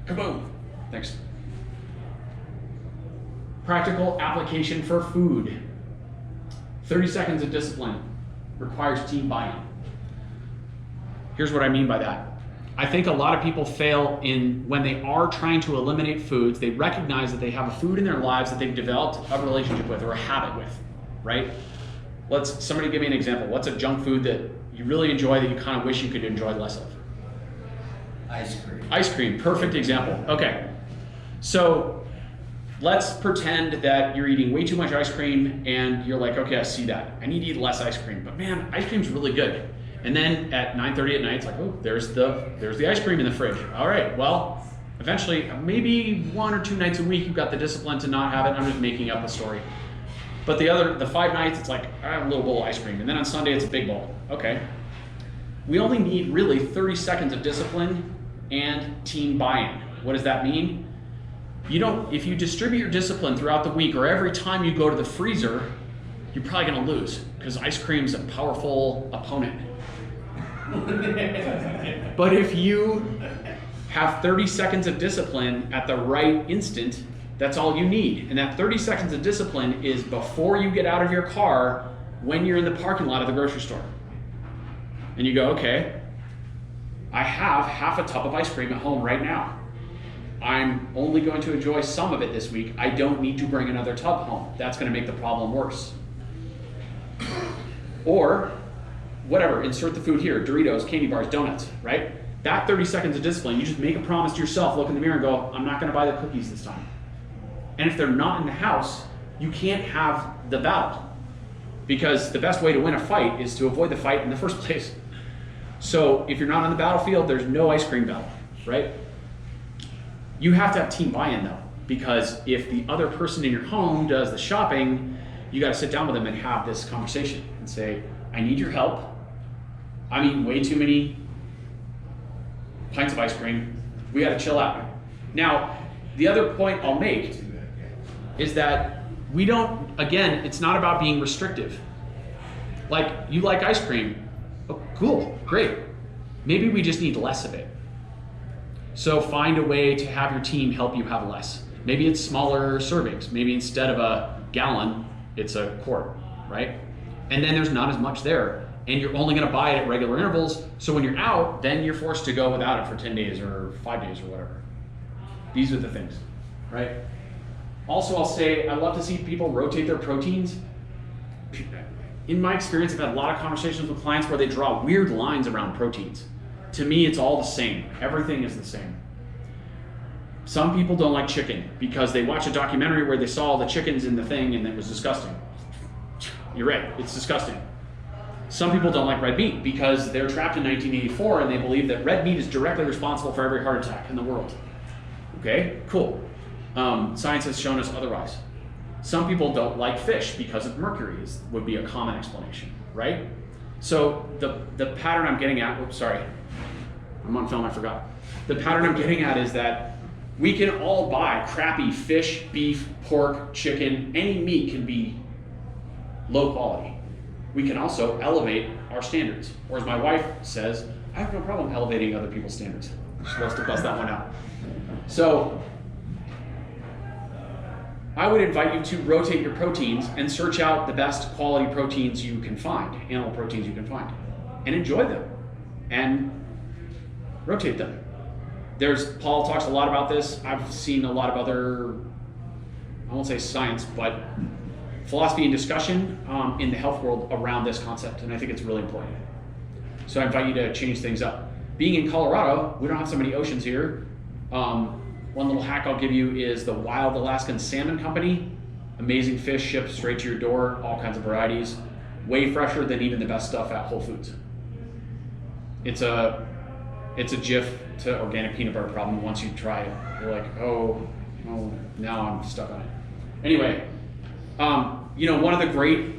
Kaboom. Thanks. Practical application for food. 30 seconds of discipline requires team buy-in. Here's what I mean by that. I think a lot of people fail in when they are trying to eliminate foods, they recognize that they have a food in their lives that they've developed a relationship with or a habit with, right? Somebody give me an example. What's a junk food that you really enjoy that you kind of wish you could enjoy less of? Ice cream. Ice cream, perfect example. Okay, so let's pretend that you're eating way too much ice cream and you're like, okay, I see that. I need to eat less ice cream, but man, ice cream's really good. And then at 9:30 at night, it's like, oh, there's the ice cream in the fridge. All right, well, eventually, maybe 1 or 2 nights a week, you've got the discipline to not have it. I'm just making up a story. But the 5 nights, it's like, I have a little bowl of ice cream. And then on Sunday, it's a big bowl. Okay. We only need really 30 seconds of discipline and team buy-in. What does that mean? If you distribute your discipline throughout the week or every time you go to the freezer, you're probably gonna lose because ice cream's a powerful opponent. But if you have 30 seconds of discipline at the right instant, that's all you need. And that 30 seconds of discipline is before you get out of your car when you're in the parking lot of the grocery store. And you go, okay, I have half a tub of ice cream at home right now. I'm only going to enjoy some of it this week. I don't need to bring another tub home. That's going to make the problem worse. Or whatever, insert the food here, Doritos, candy bars, donuts, right? That 30 seconds of discipline, you just make a promise to yourself, look in the mirror and go, I'm not gonna buy the cookies this time. And if they're not in the house, you can't have the battle because the best way to win a fight is to avoid the fight in the first place. So if you're not on the battlefield, there's no ice cream battle, right? You have to have team buy-in though, because if the other person in your home does the shopping, you gotta sit down with them and have this conversation and say, I need your help. I'm eating way too many pints of ice cream. We gotta chill out. Now, the other point I'll make is that again, it's not about being restrictive. Like, you like ice cream. Oh, cool, great. Maybe we just need less of it. So find a way to have your team help you have less. Maybe it's smaller servings. Maybe instead of a gallon, it's a quart, right? And then there's not as much there. And you're only gonna buy it at regular intervals. So when you're out, then you're forced to go without it for 10 days or 5 days or whatever. These are the things, right? Also, I'll say, I love to see people rotate their proteins. In my experience, I've had a lot of conversations with clients where they draw weird lines around proteins. To me, it's all the same. Everything is the same. Some people don't like chicken because they watched a documentary where they saw all the chickens in the thing and it was disgusting. You're right, it's disgusting. Some people don't like red meat because they're trapped in 1984 and they believe that red meat is directly responsible for every heart attack in the world. Okay, cool. Science has shown us otherwise. Some people don't like fish because of mercury would be a common explanation, right? So the pattern I'm getting at, oops, sorry, I'm on film, I forgot. The pattern I'm getting at is that we can all buy crappy fish, beef, pork, chicken, any meat can be low quality. We can also elevate our standards. Or as my wife says, I have no problem elevating other people's standards. She loves to bust that one out. So I would invite you to rotate your proteins and search out the best quality proteins you can find, animal proteins you can find, and enjoy them and rotate them. Paul talks a lot about this. I've seen a lot of other, I won't say science, but philosophy and discussion in the health world around this concept, and I think it's really important. So I invite you to change things up. Being in Colorado, we don't have so many oceans here. One little hack I'll give you is the Wild Alaskan Salmon Company. Amazing fish shipped straight to your door, all kinds of varieties. Way fresher than even the best stuff at Whole Foods. It's a GIF to organic peanut butter problem. Once you try it, you're like, oh, now I'm stuck on it. Anyway, one of the great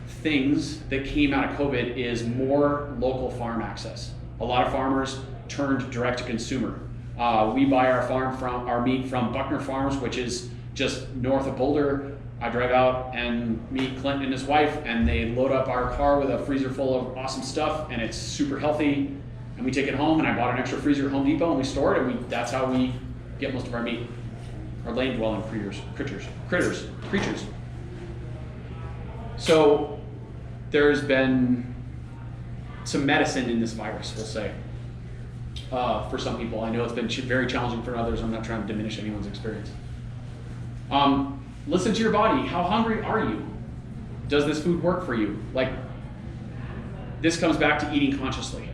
things that came out of COVID is more local farm access. A lot of farmers turned direct to consumer. We buy our meat from Buckner Farms, which is just north of Boulder. I drive out and meet Clint and his wife, and they load up our car with a freezer full of awesome stuff, and it's super healthy. And we take it home, and I bought an extra freezer at Home Depot, and we store it, and that's how we get most of our meat, our land-dwelling creatures. So there's been some medicine in this virus, we'll say, for some people. I know it's been very challenging for others. I'm not trying to diminish anyone's experience. Listen to your body. How hungry are you? Does this food work for you? Like, this comes back to eating consciously.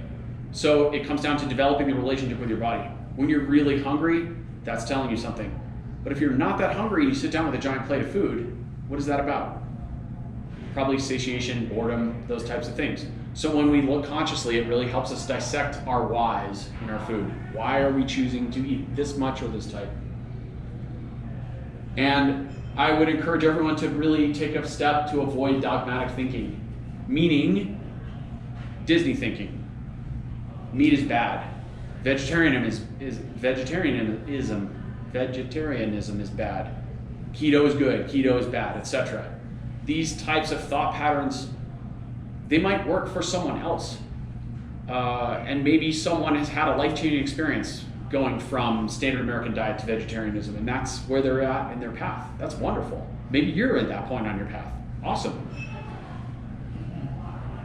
So it comes down to developing the relationship with your body. When you're really hungry, that's telling you something. But if you're not that hungry and you sit down with a giant plate of food, what is that about? Probably satiation, boredom, those types of things. So when we look consciously, it really helps us dissect our whys in our food. Why are we choosing to eat this much or this type? And I would encourage everyone to really take a step to avoid dogmatic thinking, meaning Disney thinking. Meat is bad. Vegetarianism is bad. Keto is good. Keto is bad, etc. These types of thought patterns, they might work for someone else. And maybe someone has had a life-changing experience going from standard American diet to vegetarianism, and that's where they're at in their path. That's wonderful. Maybe you're at that point on your path. Awesome.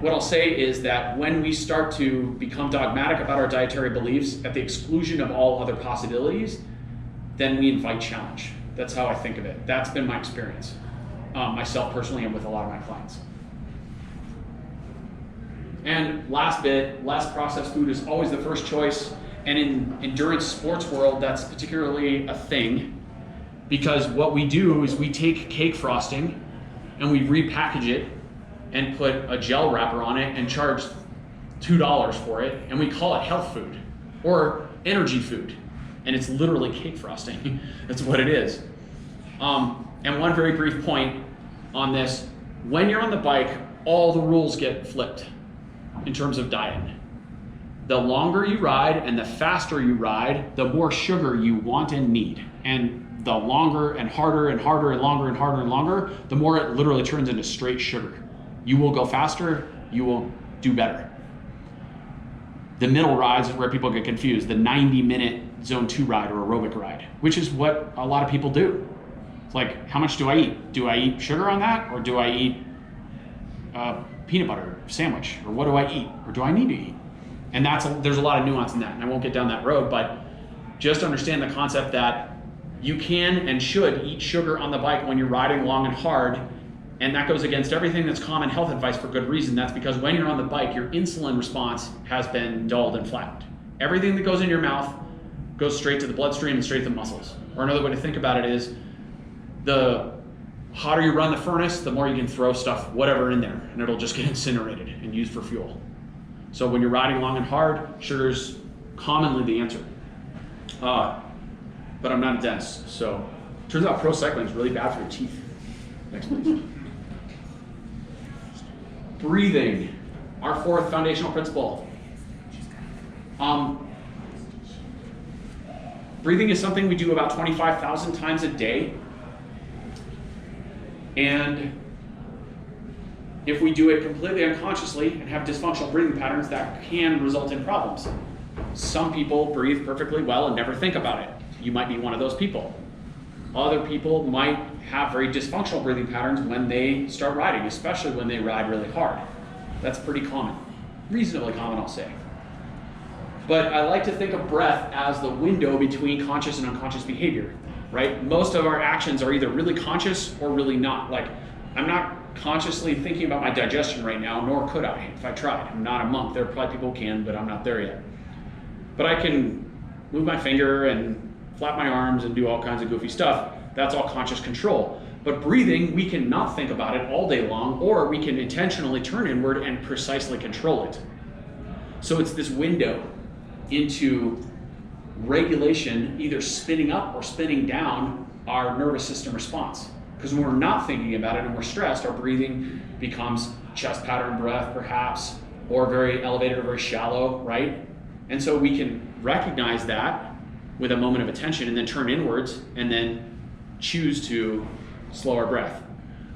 What I'll say is that when we start to become dogmatic about our dietary beliefs at the exclusion of all other possibilities, then we invite challenge. That's how I think of it. That's been my experience, myself personally and with a lot of my clients. And last bit, less processed food is always the first choice. And in endurance sports world, that's particularly a thing, because what we do is we take cake frosting and we repackage it and put a gel wrapper on it and charge $2 for it, and we call it health food or energy food, and it's literally cake frosting. That's what it is. And one very brief point on this: when you're on the bike, all the rules get flipped in terms of diet. The longer you ride and the faster you ride, the more sugar you want and need. And the longer and harder and harder and longer and harder and longer, the more it literally turns into straight sugar. You will go faster, you will do better. The middle rides is where people get confused, the 90-minute zone 2 ride or aerobic ride, which is what a lot of people do. It's like, how much do I eat? Do I eat sugar on that, or do I eat peanut butter sandwich, or what do I eat, or do I need to eat? And there's a lot of nuance in that, and I won't get down that road, but just understand the concept that you can and should eat sugar on the bike when you're riding long and hard, and that goes against everything that's common health advice for good reason. That's because when you're on the bike, your insulin response has been dulled and flattened. Everything that goes in your mouth goes straight to the bloodstream and straight to the muscles. Or another way to think about it is, the hotter you run the furnace, the more you can throw stuff, whatever, in there, and it'll just get incinerated and used for fuel. So when you're riding long and hard, sugar's commonly the answer. But I'm not a dentist, so turns out pro cycling is really bad for your teeth. Next, please. Breathing, our fourth foundational principle. Breathing is something we do about 25,000 times a day. And if we do it completely unconsciously and have dysfunctional breathing patterns, that can result in problems. Some people breathe perfectly well and never think about it. You might be one of those people. Other people might have very dysfunctional breathing patterns when they start riding, especially when they ride really hard. That's pretty common. Reasonably common, I'll say. But I like to think of breath as the window between conscious and unconscious behavior, right? Most of our actions are either really conscious or really not. Like, I'm not consciously thinking about my digestion right now, nor could I if I tried. I'm not a monk. There are probably people who can, but I'm not there yet. But I can move my finger and flap my arms and do all kinds of goofy stuff. That's all conscious control. But breathing, we can not think about it all day long, or we can intentionally turn inward and precisely control it. So it's this window into regulation, either spinning up or spinning down our nervous system response. Because when we're not thinking about it and we're stressed, our breathing becomes chest pattern breath, perhaps, or very elevated or very shallow, right? And so we can recognize that with a moment of attention and then turn inwards and then choose to slow our breath.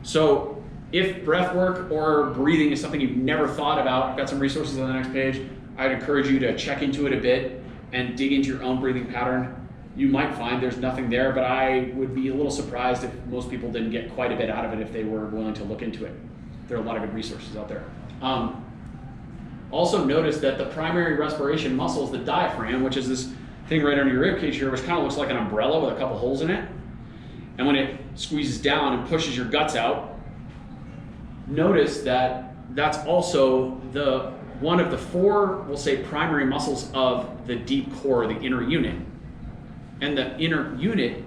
So if breath work or breathing is something you've never thought about, I've got some resources on the next page. I'd encourage you to check into it a bit and dig into your own breathing pattern. you might find there's nothing there, but I would be a little surprised if most people didn't get quite a bit out of it if they were willing to look into it. There are a lot of good resources out there. Also notice that the primary respiration muscle is the diaphragm, which is this thing right under your rib cage here, which kind of looks like an umbrella with a couple holes in it. And when it squeezes down and pushes your guts out, notice that that's also one of the four, we'll say, primary muscles of the deep core, the inner unit. And the inner unit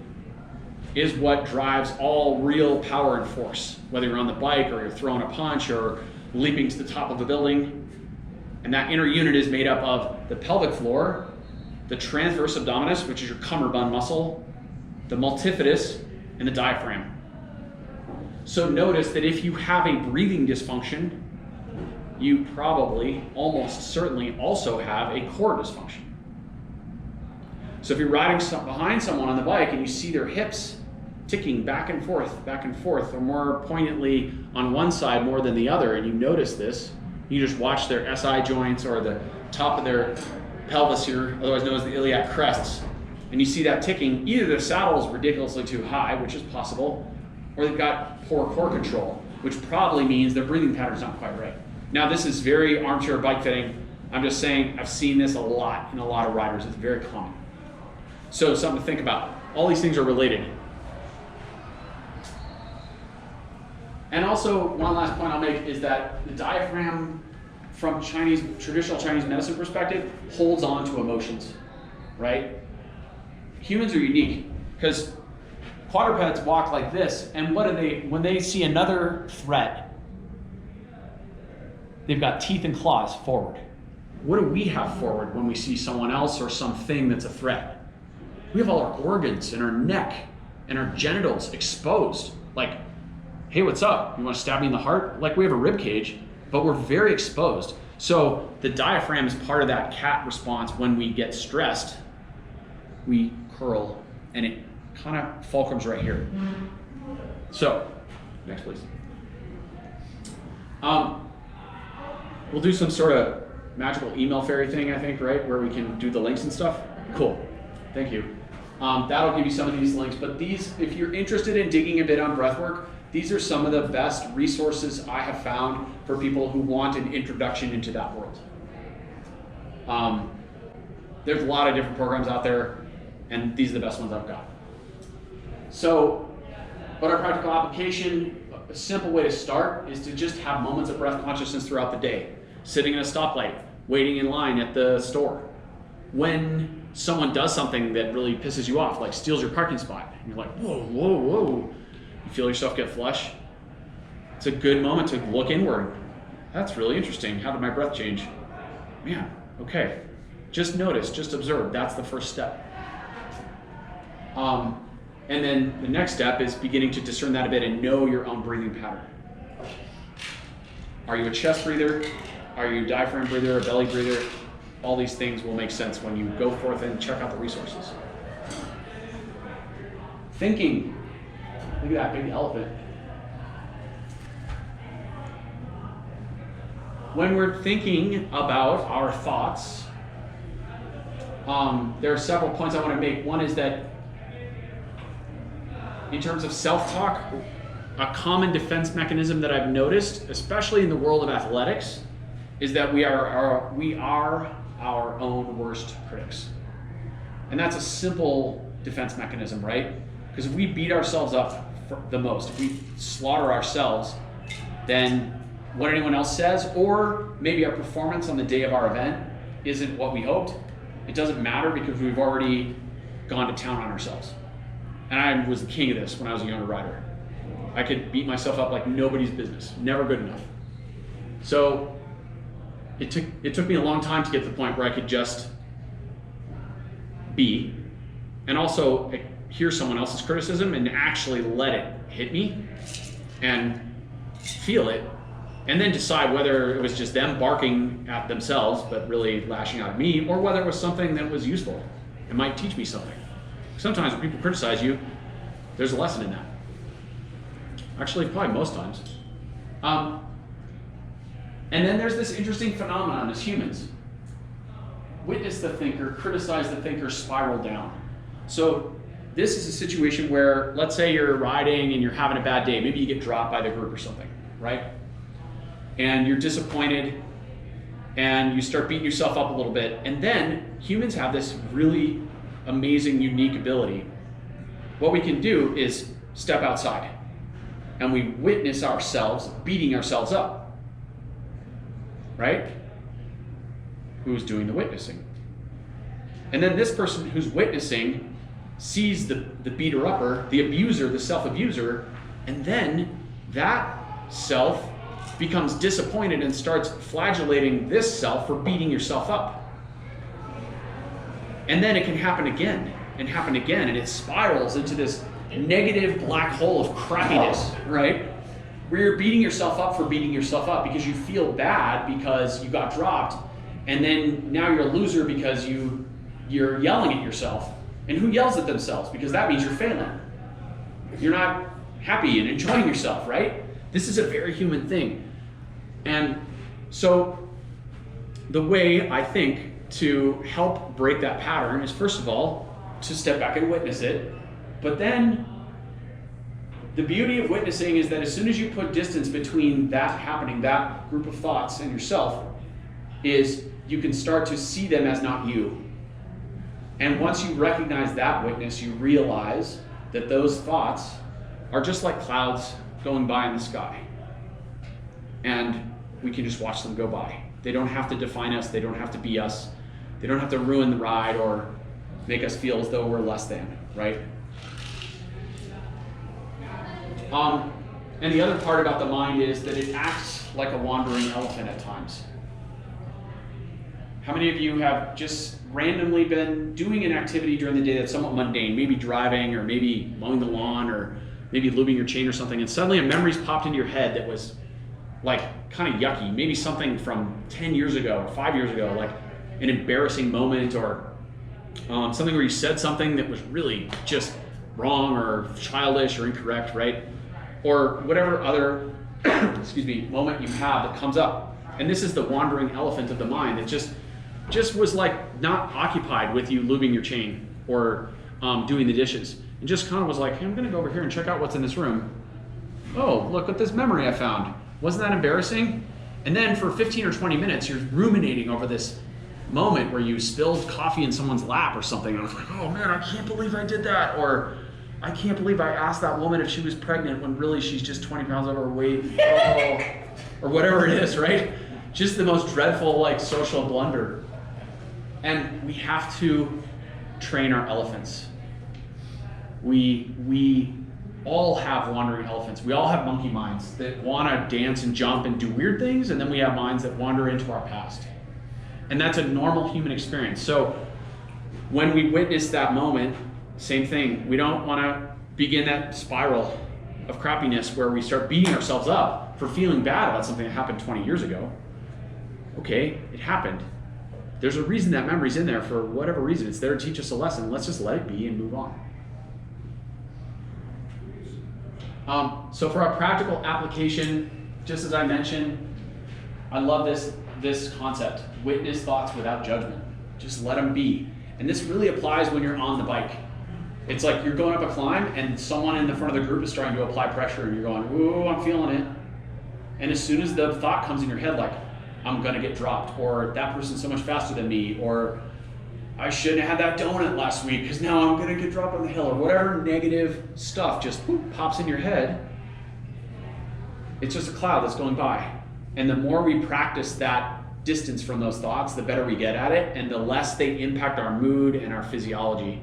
is what drives all real power and force, whether you're on the bike or you're throwing a punch or leaping to the top of a building. And that inner unit is made up of the pelvic floor, the transverse abdominis, which is your cummerbund muscle, the multifidus, and the diaphragm. So notice that if you have a breathing dysfunction, you probably, almost certainly, also have a core dysfunction. So if you're riding behind someone on the bike and you see their hips ticking back and forth, or more poignantly on one side more than the other, and you notice this, you just watch their SI joints or the top of their pelvis here, otherwise known as the iliac crests, and you see that ticking, either their saddle is ridiculously too high, which is possible, or they've got poor core control, which probably means their breathing pattern's not quite right. Now this is very armchair bike fitting. I'm just saying I've seen this a lot in a lot of riders. It's very common. So something to think about. All these things are related. And also, one last point I'll make is that the diaphragm, from traditional Chinese medicine perspective, holds on to emotions, right? Humans are unique because quadrupeds walk like this, and what do they, when they see another threat, they've got teeth and claws forward. What do we have forward when we see someone else or something that's a threat? We have all our organs and our neck and our genitals exposed. Like, hey, what's up? You want to stab me in the heart? Like, we have a rib cage, but we're very exposed. So the diaphragm is part of that cat response. When we get stressed, we curl, and it kind of fulcrums right here. So, next please. We'll do some sort of magical email fairy thing, I think, right? Where we can do the links and stuff. Cool, thank you. That'll give you some of these links, but these, if you're interested in digging a bit on breathwork, these are some of the best resources I have found for people who want an introduction into that world. There's a lot of different programs out there, and these are the best ones I've got. So, what our practical application, a simple way to start is to just have moments of breath consciousness throughout the day. Sitting in a stoplight, waiting in line at the store. When someone does something that really pisses you off, like steals your parking spot, and you're like, whoa, whoa, whoa. You feel yourself get flush. It's a good moment to look inward. That's really interesting. How did my breath change? Man, okay. Just notice, just observe. That's the first step. And then the next step is beginning to discern that a bit and know your own breathing pattern. Are you a chest breather? Are you a diaphragm breather, a belly breather? All these things will make sense when you go forth and check out the resources. Thinking. Look at that big elephant. When we're thinking about our thoughts, there are several points I want to make. One is that in terms of self-talk, a common defense mechanism that I've noticed, especially in the world of athletics, is that we are our own worst critics. And that's a simple defense mechanism, right? Because if we beat ourselves up the most, if we slaughter ourselves, then what anyone else says, or maybe our performance on the day of our event isn't what we hoped, it doesn't matter because we've already gone to town on ourselves. And I was the king of this when I was a younger rider. I could beat myself up like nobody's business, never good enough. So it took me a long time to get to the point where I could just be, and also hear someone else's criticism and actually let it hit me and feel it, and then decide whether it was just them barking at themselves but really lashing out at me, or whether it was something that was useful and might teach me something. Sometimes when people criticize you, there's a lesson in that. Actually, probably most times. And then there's this interesting phenomenon as humans. Witness the thinker, criticize the thinker, spiral down. So this is a situation where, let's say you're riding and you're having a bad day. Maybe you get dropped by the group or something, right? And you're disappointed and you start beating yourself up a little bit. And then humans have this really amazing, unique ability. What we can do is step outside and we witness ourselves beating ourselves up, right? Who's doing the witnessing? And then this person who's witnessing sees the beater-upper, the abuser, the self-abuser, and then that self becomes disappointed and starts flagellating this self for beating yourself up. And then it can happen again and happen again, and it spirals into this negative black hole of crappiness, right? Where you're beating yourself up for beating yourself up because you feel bad because you got dropped, and then now you're a loser because you're yelling at yourself. And who yells at themselves? Because that means you're failing. You're not happy and enjoying yourself, right? This is a very human thing. And so the way I think to help break that pattern is, first of all, to step back and witness it. But then the beauty of witnessing is that as soon as you put distance between that happening, that group of thoughts, and yourself, is you can start to see them as not you. And once you recognize that witness, you realize that those thoughts are just like clouds going by in the sky. And we can just watch them go by. They don't have to define us. They don't have to be us. They don't have to ruin the ride or make us feel as though we're less than, right? And the other part about the mind is that it acts like a wandering elephant at times. How many of you have just randomly been doing an activity during the day that's somewhat mundane, maybe driving or maybe mowing the lawn or maybe lubing your chain or something, and suddenly a memory's popped into your head that was like kind of yucky, maybe something from 10 years ago or 5 years ago, like an embarrassing moment or something where you said something that was really just wrong or childish or incorrect, right? Or whatever other moment you have that comes up. And this is the wandering elephant of the mind that just was like not occupied with you lubing your chain or doing the dishes. And just kind of was like, hey, I'm gonna go over here and check out what's in this room. Oh, look at this memory I found. Wasn't that embarrassing? And then for 15 or 20 minutes, you're ruminating over this moment where you spilled coffee in someone's lap or something. And I was like, oh man, I can't believe I did that. Or I can't believe I asked that woman if she was pregnant when really she's just 20 pounds overweight. Oh, or whatever it is, right? Just the most dreadful like social blunder. And we have to train our elephants. We all have wandering elephants. We all have monkey minds that want to dance and jump and do weird things, and then we have minds that wander into our past. And that's a normal human experience. So when we witness that moment, same thing. We don't want to begin that spiral of crappiness where we start beating ourselves up for feeling bad about something that happened 20 years ago. Okay, it happened. There's a reason that memory's in there for whatever reason. It's there to teach us a lesson. Let's just let it be and move on. So for our practical application, just as I mentioned, I love this concept. Witness thoughts without judgment. Just let them be. And this really applies when you're on the bike. It's like you're going up a climb and someone in the front of the group is starting to apply pressure and you're going, ooh, I'm feeling it. And as soon as the thought comes in your head like, I'm gonna get dropped, or that person's so much faster than me, or I shouldn't have had that donut last week because now I'm gonna get dropped on the hill, or whatever negative stuff just pops in your head, it's just a cloud that's going by. And the more we practice that distance from those thoughts, the better we get at it, and the less they impact our mood and our physiology,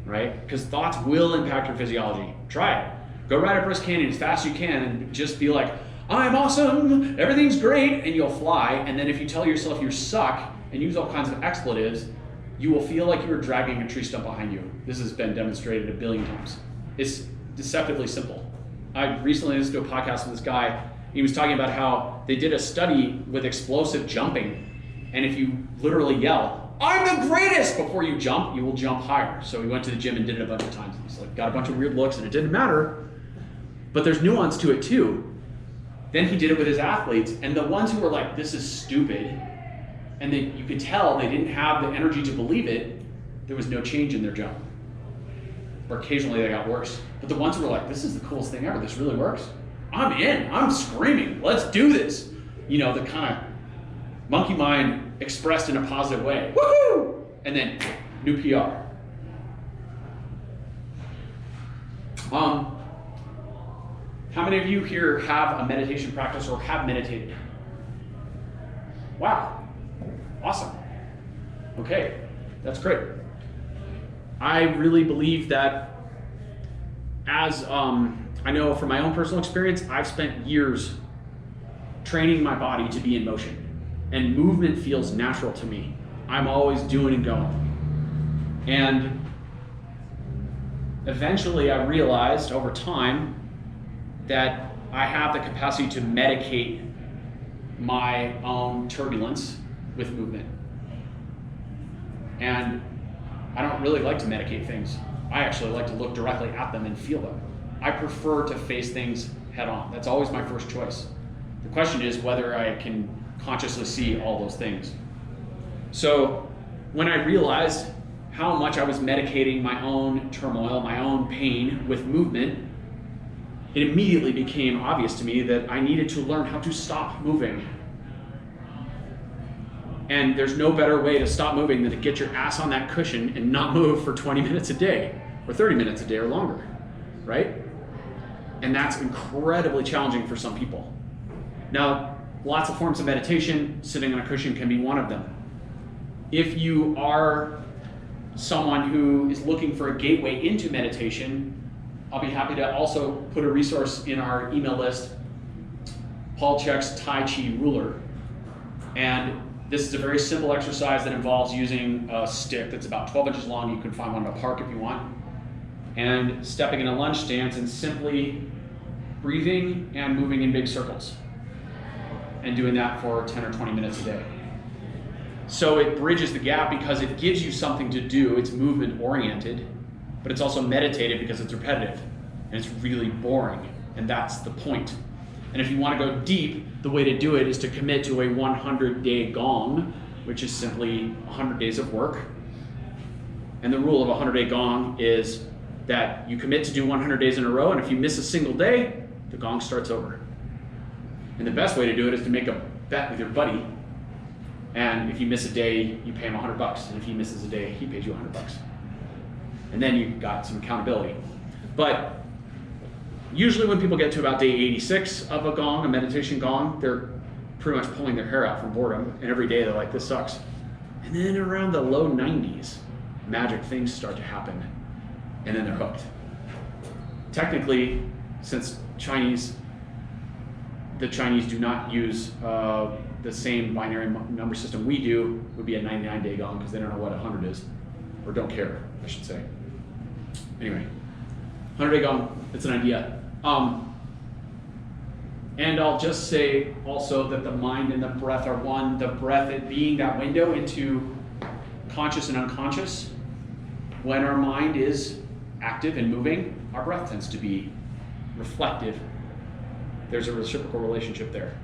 right? Because thoughts will impact your physiology. Try it. Go ride a brisk canyon as fast as you can and just be like, I'm awesome, everything's great, and you'll fly. And then if you tell yourself you suck and use all kinds of expletives, you will feel like you were dragging a tree stump behind you. This has been demonstrated a billion times. It's deceptively simple. I recently listened to a podcast with this guy. He was talking about how they did a study with explosive jumping. And if you literally yell, I'm the greatest, before you jump, you will jump higher. So he went to the gym and did it a bunch of times. He's like, got a bunch of weird looks and it didn't matter. But there's nuance to it too. Then he did it with his athletes, and the ones who were like, this is stupid, and you could tell they didn't have the energy to believe it, there was no change in their jump. Or occasionally they got worse. But the ones who were like, this is the coolest thing ever, this really works. I'm in, I'm screaming, let's do this. You know, the kind of monkey mind expressed in a positive way. Woohoo! And then new PR. How many of you here have a meditation practice or have meditated? Wow, awesome. Okay, that's great. I really believe that as, I know from my own personal experience, I've spent years training my body to be in motion, and movement feels natural to me. I'm always doing and going. And eventually I realized over time that I have the capacity to medicate my own turbulence with movement. And I don't really like to medicate things. I actually like to look directly at them and feel them. I prefer to face things head on. That's always my first choice. The question is whether I can consciously see all those things. So when I realized how much I was medicating my own turmoil, my own pain with movement, it immediately became obvious to me that I needed to learn how to stop moving. And there's no better way to stop moving than to get your ass on that cushion and not move for 20 minutes a day, or 30 minutes a day or longer, right? And that's incredibly challenging for some people. Now, lots of forms of meditation, sitting on a cushion can be one of them. If you are someone who is looking for a gateway into meditation, I'll be happy to also put a resource in our email list, Paul Chek's Tai Chi Ruler. And this is a very simple exercise that involves using a stick that's about 12 inches long. You can find one in a park if you want. And stepping in a lunge stance and simply breathing and moving in big circles. And doing that for 10 or 20 minutes a day. So it bridges the gap because it gives you something to do. It's movement oriented, but it's also meditative because it's repetitive and it's really boring. And that's the point. And if you want to go deep, the way to do it is to commit to a 100-day Gong, which is simply 100 days of work. And the rule of a 100-day Gong is that you commit to do 100 days in a row, and if you miss a single day, the Gong starts over. And the best way to do it is to make a bet with your buddy, and if you miss a day, you pay him $100, and if he misses a day, he pays you $100. And then you've got some accountability. But usually when people get to about day 86 of a Gong, a meditation Gong, they're pretty much pulling their hair out from boredom, and every day they're like, this sucks. And then around the low 90s, magic things start to happen, and then they're hooked. Technically, since the Chinese do not use the same binary number system we do, would be a 99-day Gong, because they don't know what 100 is, or don't care, I should say. Anyway, 100-day Gong, it's an idea. And I'll just say also that the mind and the breath are one, the breath it being that window into conscious and unconscious. When our mind is active and moving, our breath tends to be reflective. There's a reciprocal relationship there.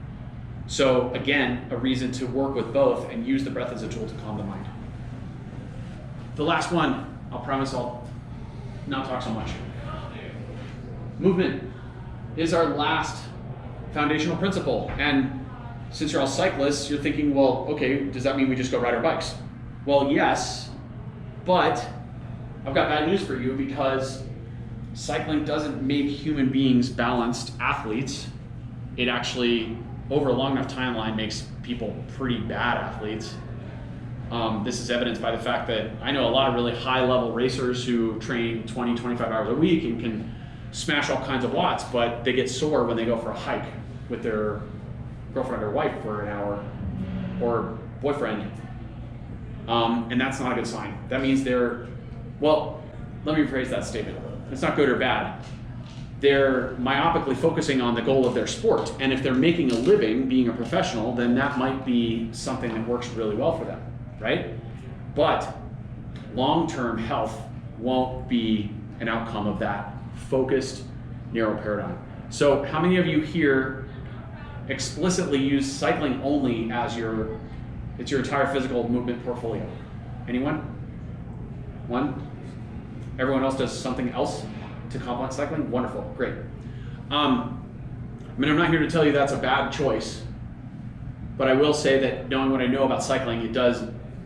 So again, a reason to work with both and use the breath as a tool to calm the mind. The last one, I'll promise I'll not talk so much. Movement is our last foundational principle. And since you're all cyclists, you're thinking, well, okay, does that mean we just go ride our bikes? Well, yes, but I've got bad news for you, because cycling doesn't make human beings balanced athletes. It actually, over a long enough timeline, makes people pretty bad athletes. This is evidenced by the fact that I know a lot of really high-level racers who train 20, 25 hours a week and can smash all kinds of watts, but they get sore when they go for a hike with their girlfriend or wife for an hour, or boyfriend. And that's not a good sign. That means well, let me rephrase that statement. It's not good or bad. They're myopically focusing on the goal of their sport. And if they're making a living being a professional, then that might be something that works really well for them, right? But long-term health won't be an outcome of that focused, narrow paradigm. So how many of you here explicitly use cycling only as it's your entire physical movement portfolio? Anyone? One? Everyone else does something else to complement cycling? Wonderful, great. I mean, I'm not here to tell you that's a bad choice, but I will say that knowing what I know about cycling, it does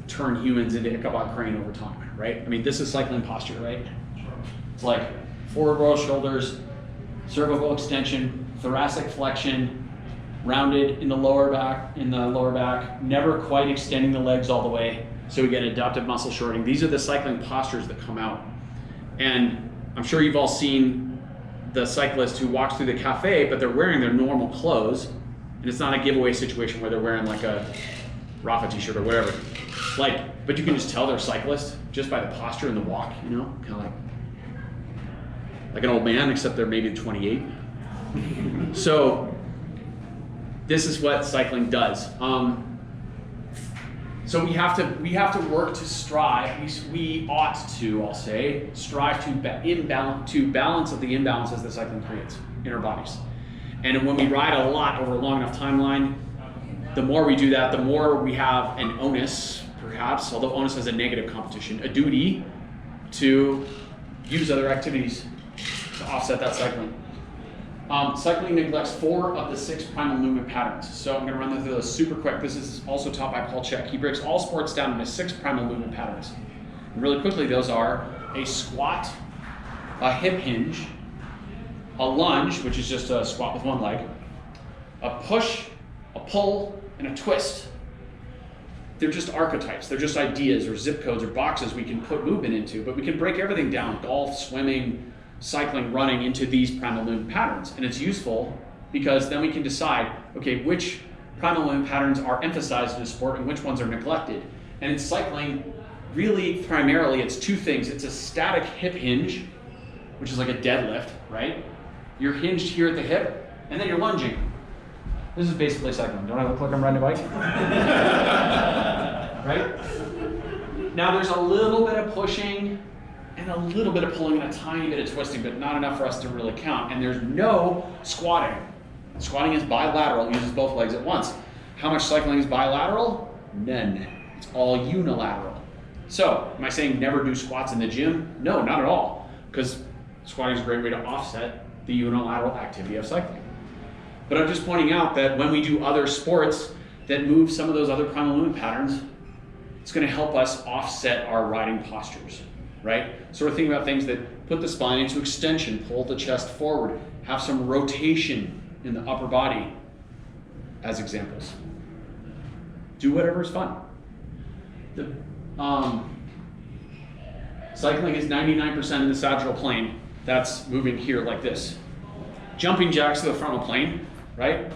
turn humans into Ichabod Crane over time, right? I mean, this is cycling posture, right? It's like forward roll shoulders, cervical extension, thoracic flexion, rounded in the lower back, never quite extending the legs all the way, so we get adaptive muscle shortening. These are the cycling postures that come out. And I'm sure you've all seen the cyclist who walks through the cafe, but they're wearing their normal clothes, and it's not a giveaway situation where they're wearing like a Rafa t-shirt or whatever. But you can just tell they're cyclists just by the posture and the walk, you know, kind of like an old man, except they're maybe 28. So this is what cycling does. So we have to work to strive. We ought to, I'll say, strive to balance of the imbalances that cycling creates in our bodies. And when we ride a lot over a long enough timeline, the more we do that, the more we have an onus, perhaps, although onus has a negative competition, a duty to use other activities to offset that cycling. Cycling neglects 4 of the 6 primal movement patterns. So I'm going to run through those super quick. This is also taught by Paul Chek. He breaks all sports down into 6 primal movement patterns. And really quickly, those are a squat, a hip hinge, a lunge, which is just a squat with one leg, a push, a pull, and a twist. They're just archetypes. They're just ideas or zip codes or boxes we can put movement into, but we can break everything down, golf, swimming, cycling, running, into these primal movement patterns. And it's useful because then we can decide, okay, which primal movement patterns are emphasized in a sport and which ones are neglected. And in cycling, really primarily it's 2 things. It's a static hip hinge, which is like a deadlift, right? You're hinged here at the hip, and then you're lunging. This is basically cycling. Don't I look like I'm riding a bike? Right? Now there's a little bit of pushing and a little bit of pulling and a tiny bit of twisting, but not enough for us to really count. And there's no squatting. Squatting is bilateral, it uses both legs at once. How much cycling is bilateral? None. It's all unilateral. So, am I saying never do squats in the gym? No, not at all, because squatting is a great way to offset the unilateral activity of cycling. But I'm just pointing out that when we do other sports that move some of those other primal movement patterns, it's going to help us offset our riding postures, right? So we're thinking about things that put the spine into extension, pull the chest forward, have some rotation in the upper body as examples. Do whatever is fun. Cycling is 99% in the sagittal plane. That's moving here like this. Jumping jacks to the frontal plane, right?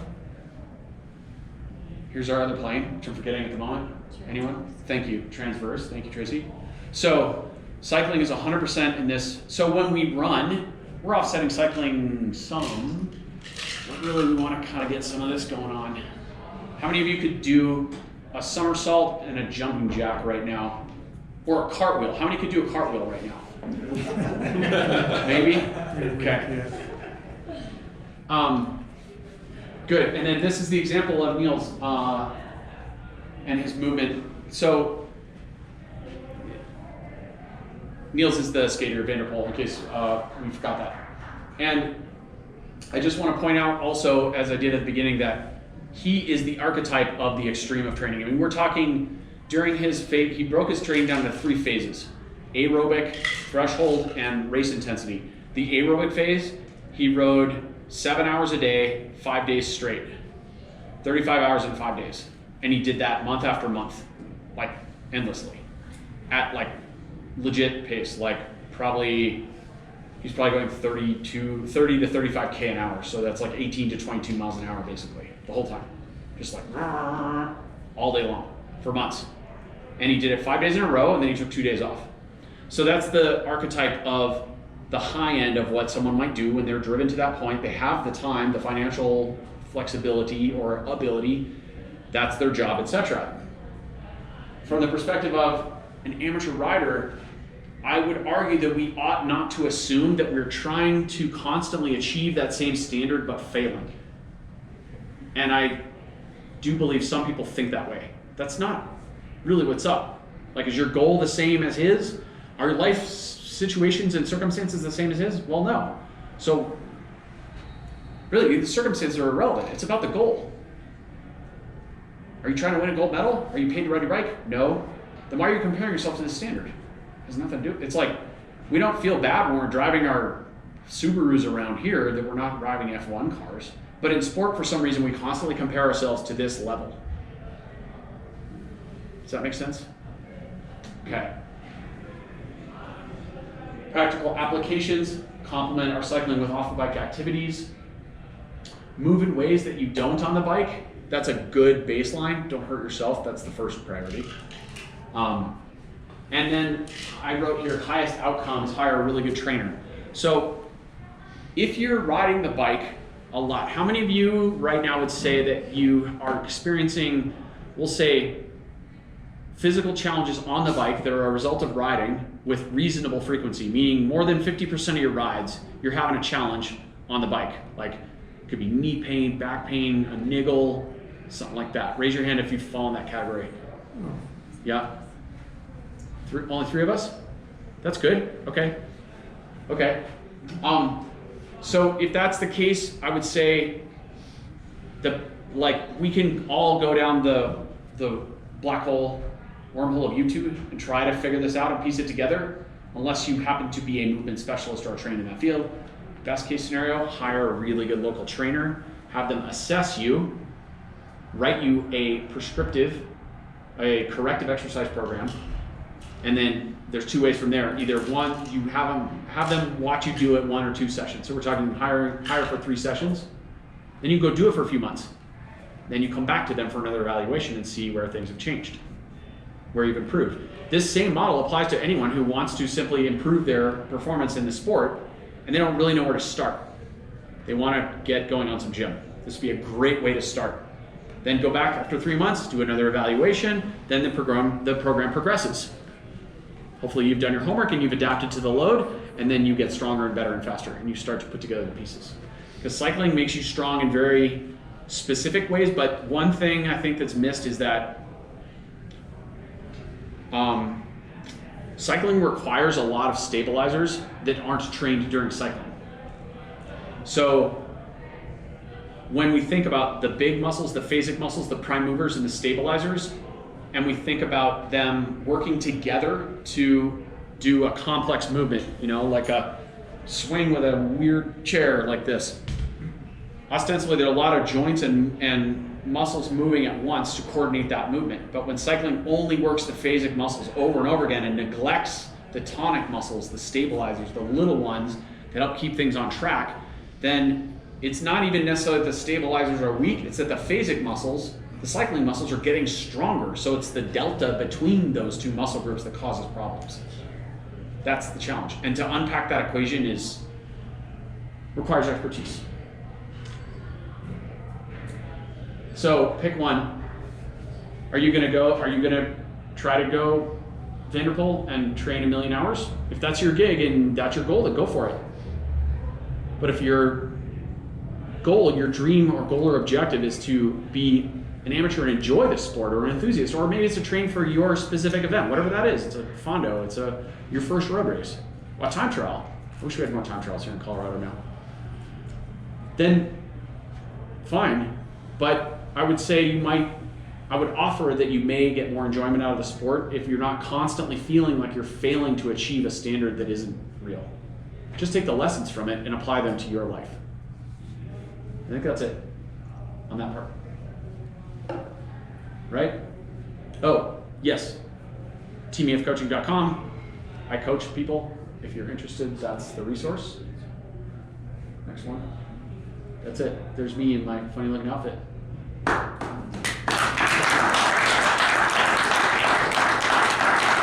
Here's our other plane, which I'm forgetting at the moment. Anyone? Thank you. Transverse. Thank you, Tracy. So cycling is 100% in this. So when we run, we're offsetting cycling some, but really we want to kind of get some of this going on. How many of you could do a somersault and a jumping jack right now? Or a cartwheel? How many could do a cartwheel right now? Maybe? Okay. Good. And then this is the example of Niels and his movement. So Niels is the skater of Vanderpool, in case we forgot that. And I just want to point out also, as I did at the beginning, that he is the archetype of the extreme of training. I mean, we're talking during his phase, he broke his training down into 3 phases: aerobic, threshold, and race intensity. The aerobic phase, he rode 7 hours a day, 5 days straight, 35 hours in 5 days. And he did that month after month, like endlessly, at like legit pace, like he's probably going 30 to 35K an hour. So that's like 18 to 22 miles an hour basically, the whole time. Just like all day long for months. And he did it 5 days in a row, and then he took 2 days off. So that's the archetype of the high end of what someone might do when they're driven to that point. They have the time, the financial flexibility or ability, that's their job, etc. From the perspective of an amateur rider, I would argue that we ought not to assume that we're trying to constantly achieve that same standard but failing. And I do believe some people think that way. That's not really what's up. Like, is your goal the same as his? Are your life situations and circumstances the same as his? Well, no. So really, the circumstances are irrelevant. It's about the goal. Are you trying to win a gold medal? Are you paid to ride your bike? No. Then why are you comparing yourself to this standard? It has nothing to do. It's like we don't feel bad when we're driving our Subarus around here that we're not driving F1 cars. But in sport, for some reason, we constantly compare ourselves to this level. Does that make sense? Okay. Practical applications complement our cycling with off-the-bike activities. Move in ways that you don't on the bike. That's a good baseline. Don't hurt yourself. That's the first priority. And then I wrote here, highest outcomes, hire a really good trainer. So if you're riding the bike a lot, how many of you right now would say that you are experiencing, we'll say, physical challenges on the bike that are a result of riding with reasonable frequency, meaning more than 50% of your rides, you're having a challenge on the bike. Like it could be knee pain, back pain, a niggle, something like that. Raise your hand if you fall in that category. Yeah? Only 3 of us? That's good. Okay. Okay. So if that's the case, I would say we can all go down the black hole, wormhole of YouTube and try to figure this out and piece it together, unless you happen to be a movement specialist or trained in that field. Best case scenario, hire a really good local trainer, have them assess you, write you a corrective exercise program, and then there's 2 ways from there. Either one, you have them watch you do it 1 or 2 sessions. So we're talking hire for 3 sessions. Then you go do it for a few months. Then you come back to them for another evaluation and see where things have changed, where you've improved. This same model applies to anyone who wants to simply improve their performance in the sport and they don't really know where to start. They want to get going on some gym. This would be a great way to start. Then go back after 3 months, do another evaluation, then the program progresses. Hopefully you've done your homework and you've adapted to the load, and then you get stronger and better and faster, and you start to put together the pieces. Because cycling makes you strong in very specific ways, but one thing I think that's missed is that cycling requires a lot of stabilizers that aren't trained during cycling. So when we think about the big muscles, the phasic muscles, the prime movers and the stabilizers, and we think about them working together to do a complex movement, like a swing with a weird chair like this. Ostensibly, there are a lot of joints and muscles moving at once to coordinate that movement. But when cycling only works the phasic muscles over and over again and neglects the tonic muscles, the stabilizers, the little ones that help keep things on track, then it's not even necessarily that the stabilizers are weak, it's that the phasic muscles, the cycling muscles, are getting stronger. So it's the delta between those 2 muscle groups that causes problems. That's the challenge. And to unpack that equation requires expertise. So pick one. Are you gonna try to go Vanderpool and train 1 million hours? If that's your gig and that's your goal, then go for it. But if your goal, your dream or goal or objective is to be an amateur and enjoy the sport, or an enthusiast, or maybe it's to train for your specific event, whatever that is. It's a fondo, it's your first road race, a time trial. I wish we had more time trials here in Colorado now. Then fine, but I would say I would offer that you may get more enjoyment out of the sport if you're not constantly feeling like you're failing to achieve a standard that isn't real. Just take the lessons from it and apply them to your life. I think that's it on that part. Right? Oh, yes. teamefcoaching.com. I coach people. If you're interested, that's the resource. Next one. That's it. There's me in my funny looking outfit.